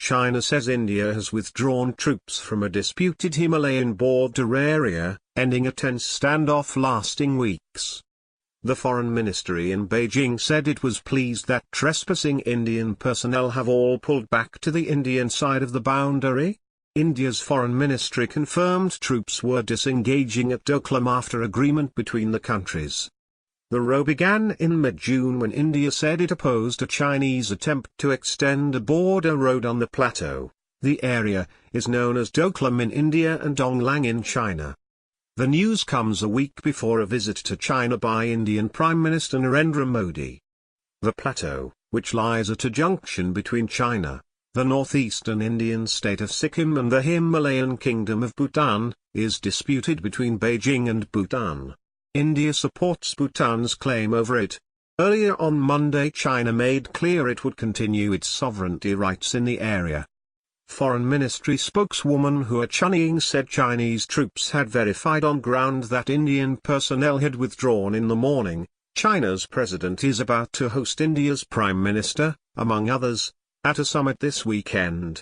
China says India has withdrawn troops from a disputed Himalayan border area, ending a tense standoff lasting weeks. The Foreign Ministry in Beijing said it was pleased that trespassing Indian personnel have all pulled back to the Indian side of the boundary. India's Foreign Ministry confirmed troops were disengaging at Doklam after agreement between the countries. The row began in mid-June when India said it opposed a Chinese attempt to extend a border road on the plateau. The area is known as Doklam in India and Donglang in China. The news comes a week before a visit to China by Indian Prime Minister Narendra Modi. The plateau, which lies at a junction between China, the northeastern Indian state of Sikkim and the Himalayan kingdom of Bhutan, is disputed between Beijing and Bhutan. India supports Bhutan's claim over it. Earlier on Monday, China made clear it would continue its sovereignty rights in the area. Foreign Ministry spokeswoman Hua Chunying said Chinese troops had verified on ground that Indian personnel had withdrawn in the morning. China's president is about to host India's Prime Minister, among others, at a summit this weekend.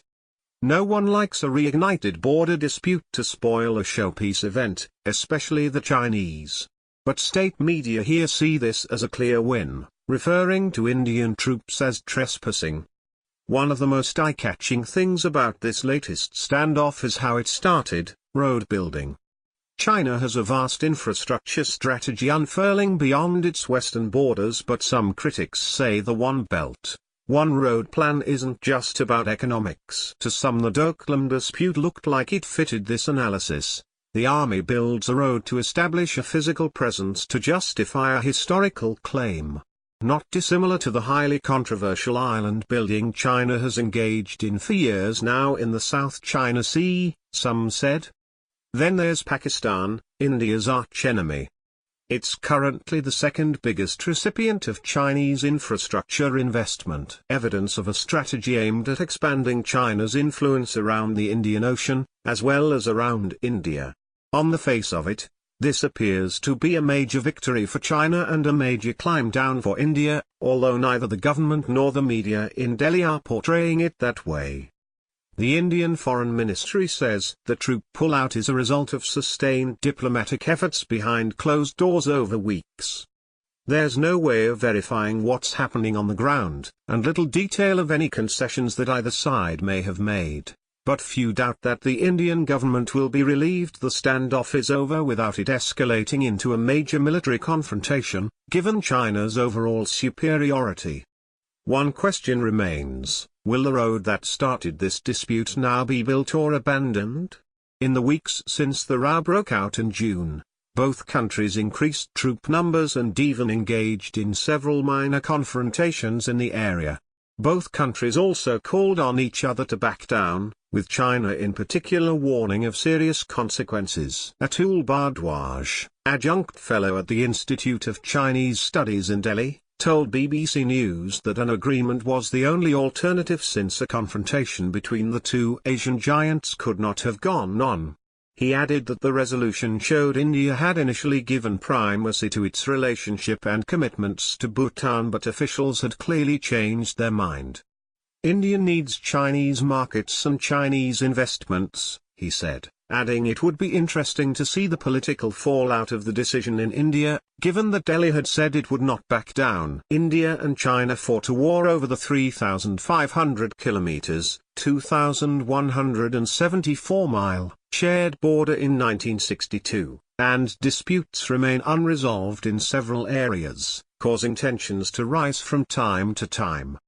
No one likes a reignited border dispute to spoil a showpiece event, especially the Chinese. But state media here see this as a clear win, referring to Indian troops as trespassing. One of the most eye-catching things about this latest standoff is how it started: road building. China has a vast infrastructure strategy unfurling beyond its western borders, but some critics say the One Belt, One Road plan isn't just about economics. To some, the Doklam dispute looked like it fitted this analysis. The army builds a road to establish a physical presence to justify a historical claim. Not dissimilar to the highly controversial island building China has engaged in for years now in the South China Sea, some said. Then there's Pakistan, India's archenemy. It's currently the second biggest recipient of Chinese infrastructure investment. Evidence of a strategy aimed at expanding China's influence around the Indian Ocean, as well as around India. On the face of it, this appears to be a major victory for China and a major climb down for India, although neither the government nor the media in Delhi are portraying it that way. The Indian Foreign Ministry says the troop pullout is a result of sustained diplomatic efforts behind closed doors over weeks. There's no way of verifying what's happening on the ground, and little detail of any concessions that either side may have made. But few doubt that the Indian government will be relieved the standoff is over without it escalating into a major military confrontation, given China's overall superiority. One question remains: will the road that started this dispute now be built or abandoned? In the weeks since the row broke out in June, both countries increased troop numbers and even engaged in several minor confrontations in the area. Both countries also called on each other to back down, with China in particular warning of serious consequences. Atul Bhardwaj, adjunct fellow at the Institute of Chinese Studies in Delhi, told BBC News that an agreement was the only alternative since a confrontation between the two Asian giants could not have gone on. He added that the resolution showed India had initially given primacy to its relationship and commitments to Bhutan, but officials had clearly changed their mind. India needs Chinese markets and Chinese investments, he said, adding it would be interesting to see the political fallout of the decision in India, given that Delhi had said it would not back down. India and China fought a war over the 3,500 kilometers, 2,174-mile, shared border in 1962, and disputes remain unresolved in several areas, causing tensions to rise from time to time.